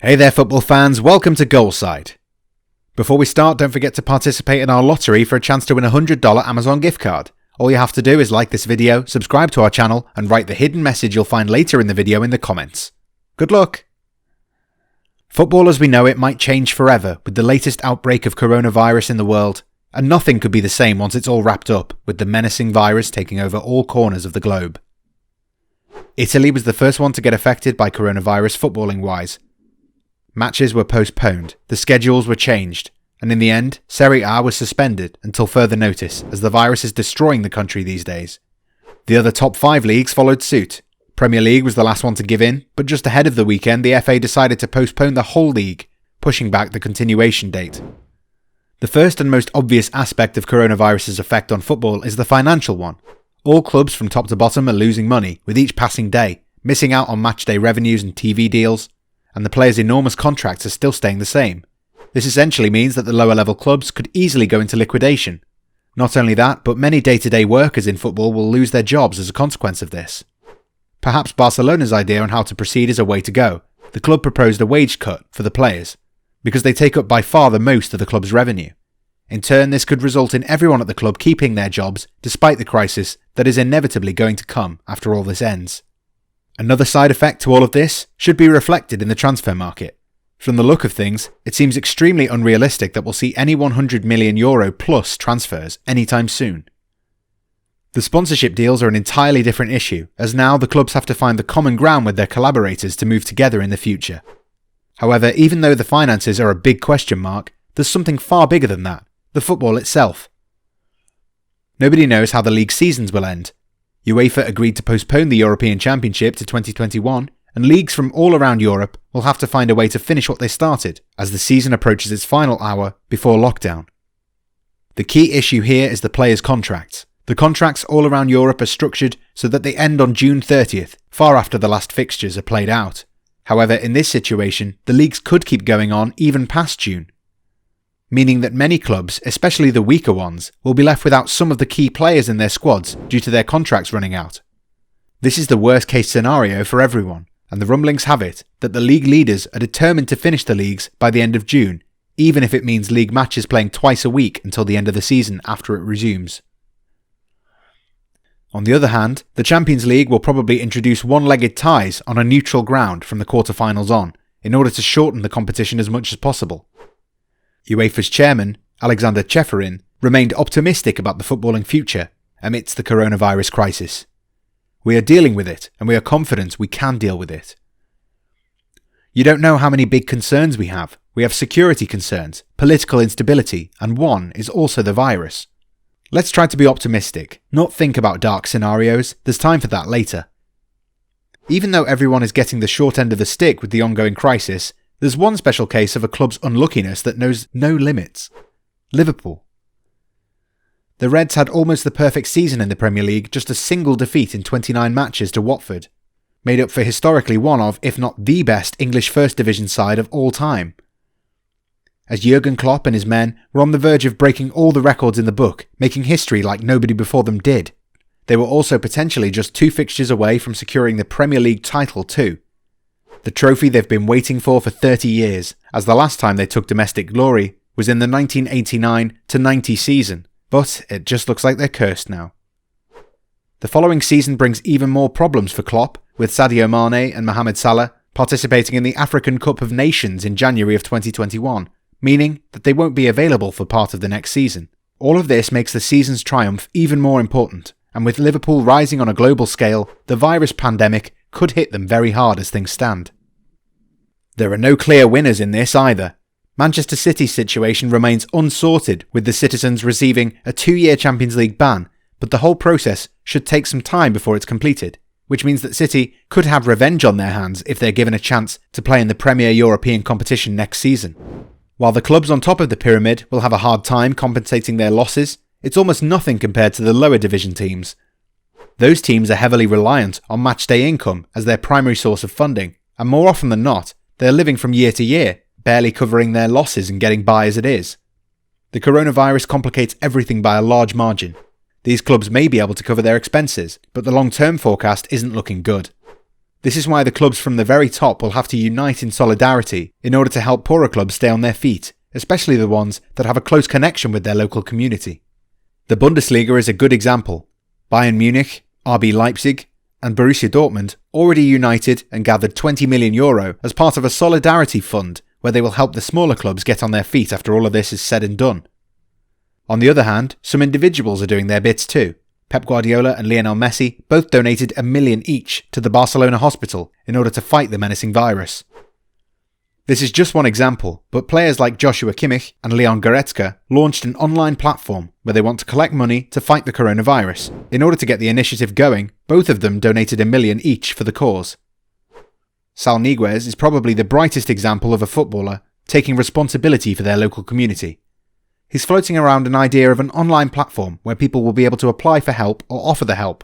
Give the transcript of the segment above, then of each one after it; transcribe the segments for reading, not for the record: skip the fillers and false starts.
Hey there football fans, welcome to Goalside. Before we start, don't forget to participate in our lottery for a chance to win a $100 Amazon gift card. All you have to do is like this video, subscribe to our channel, and write the hidden message you'll find later in the video in the comments. Good luck! Football as we know it might change forever with the latest outbreak of coronavirus in the world, and nothing could be the same once it's all wrapped up, with the menacing virus taking over all corners of the globe. Italy was the first one to get affected by coronavirus footballing-wise. Matches were postponed, the schedules were changed, and in the end, Serie A was suspended until further notice as the virus is destroying the country these days. The other top 5 leagues followed suit. Premier League was the last one to give in, but just ahead of the weekend the FA decided to postpone the whole league, pushing back the continuation date. The first and most obvious aspect of coronavirus's effect on football is the financial one. All clubs from top to bottom are losing money with each passing day, missing out on matchday revenues and TV deals, and the players' enormous contracts are still staying the same. This essentially means that the lower level clubs could easily go into liquidation. Not only that, but many day-to-day workers in football will lose their jobs as a consequence of this. Perhaps Barcelona's idea on how to proceed is a way to go. The club proposed a wage cut for the players, because they take up by far the most of the club's revenue. In turn, this could result in everyone at the club keeping their jobs despite the crisis that is inevitably going to come after all this ends. Another side effect to all of this should be reflected in the transfer market. From the look of things, it seems extremely unrealistic that we'll see any €100 million plus transfers anytime soon. The sponsorship deals are an entirely different issue, as now the clubs have to find the common ground with their collaborators to move together in the future. However, even though the finances are a big question mark, there's something far bigger than that, the football itself. Nobody knows how the league seasons will end. UEFA agreed to postpone the European Championship to 2021, and leagues from all around Europe will have to find a way to finish what they started as the season approaches its final hour before lockdown. The key issue here is the players' contracts. The contracts all around Europe are structured so that they end on June 30th, far after the last fixtures are played out. However, in this situation, the leagues could keep going on even past June, meaning that many clubs, especially the weaker ones, will be left without some of the key players in their squads due to their contracts running out. This is the worst case scenario for everyone, and the rumblings have it that the league leaders are determined to finish the leagues by the end of June, even if it means league matches playing twice a week until the end of the season after it resumes. On the other hand, the Champions League will probably introduce one-legged ties on a neutral ground from the quarter-finals on, in order to shorten the competition as much as possible. UEFA's chairman, Alexander Ceferin, remained optimistic about the footballing future amidst the coronavirus crisis. We are dealing with it, and we are confident we can deal with it. You don't know how many big concerns we have. We have security concerns, political instability, and one is also the virus. Let's try to be optimistic, not think about dark scenarios. There's time for that later. Even though everyone is getting the short end of the stick with the ongoing crisis, there's one special case of a club's unluckiness that knows no limits. Liverpool. The Reds had almost the perfect season in the Premier League, just a single defeat in 29 matches to Watford, made up for historically one of, if not the best, English First Division side of all time. As Jurgen Klopp and his men were on the verge of breaking all the records in the book, making history like nobody before them did, they were also potentially just 2 fixtures away from securing the Premier League title too. The trophy they've been waiting for 30 years, as the last time they took domestic glory was in the 1989-90 season, but it just looks like they're cursed now. The following season brings even more problems for Klopp, with Sadio Mane and Mohamed Salah participating in the African Cup of Nations in January of 2021, meaning that they won't be available for part of the next season. All of this makes the season's triumph even more important, and with Liverpool rising on a global scale, the virus pandemic could hit them very hard as things stand. There are no clear winners in this either. Manchester City's situation remains unsorted, with the citizens receiving a 2-year Champions League ban, but the whole process should take some time before it's completed, which means that City could have revenge on their hands if they're given a chance to play in the Premier European competition next season. While the clubs on top of the pyramid will have a hard time compensating their losses, it's almost nothing compared to the lower division teams. Those teams are heavily reliant on matchday income as their primary source of funding, and more often than not, they're living from year to year, barely covering their losses and getting by as it is. The coronavirus complicates everything by a large margin. These clubs may be able to cover their expenses, but the long-term forecast isn't looking good. This is why the clubs from the very top will have to unite in solidarity in order to help poorer clubs stay on their feet, especially the ones that have a close connection with their local community. The Bundesliga is a good example. Bayern Munich, RB Leipzig, and Borussia Dortmund already united and gathered €20 million as part of a solidarity fund where they will help the smaller clubs get on their feet after all of this is said and done. On the other hand, some individuals are doing their bits too. Pep Guardiola and Lionel Messi both donated $1 million each to the Barcelona hospital in order to fight the menacing virus. This is just one example, but players like Joshua Kimmich and Leon Goretzka launched an online platform where they want to collect money to fight the coronavirus. In order to get the initiative going, both of them donated $1 million each for the cause. Sal Niguez is probably the brightest example of a footballer taking responsibility for their local community. He's floating around an idea of an online platform where people will be able to apply for help or offer the help.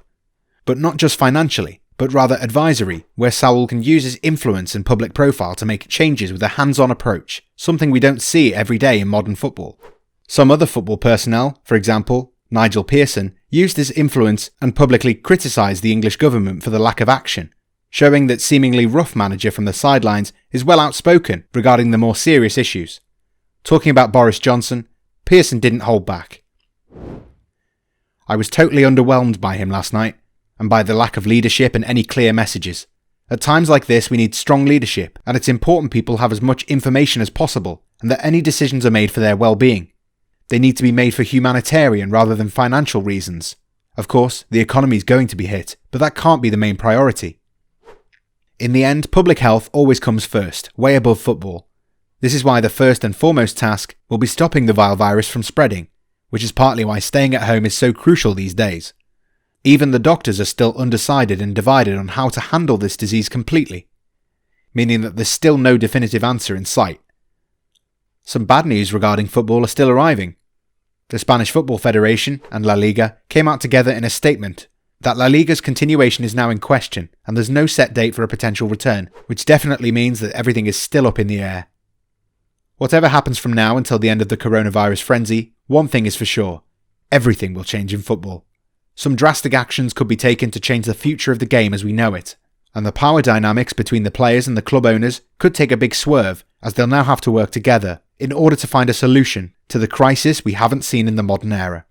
But not just financially, but rather advisory, where Saul can use his influence and public profile to make changes with a hands-on approach, something we don't see every day in modern football. Some other football personnel, for example, Nigel Pearson, used his influence and publicly criticised the English government for the lack of action, showing that seemingly rough manager from the sidelines is well outspoken regarding the more serious issues. Talking about Boris Johnson, Pearson didn't hold back. I was totally underwhelmed by him last night, and by the lack of leadership and any clear messages. At times like this we need strong leadership, and it's important people have as much information as possible, and that any decisions are made for their well-being. They need to be made for humanitarian rather than financial reasons. Of course, the economy is going to be hit, but that can't be the main priority. In the end, public health always comes first, way above football. This is why the first and foremost task will be stopping the vile virus from spreading, which is partly why staying at home is so crucial these days. Even the doctors are still undecided and divided on how to handle this disease completely, meaning that there's still no definitive answer in sight. Some bad news regarding football are still arriving. The Spanish Football Federation and La Liga came out together in a statement that La Liga's continuation is now in question and there's no set date for a potential return, which definitely means that everything is still up in the air. Whatever happens from now until the end of the coronavirus frenzy, one thing is for sure: everything will change in football. Some drastic actions could be taken to change the future of the game as we know it, and the power dynamics between the players and the club owners could take a big swerve, as they'll now have to work together in order to find a solution to the crisis we haven't seen in the modern era.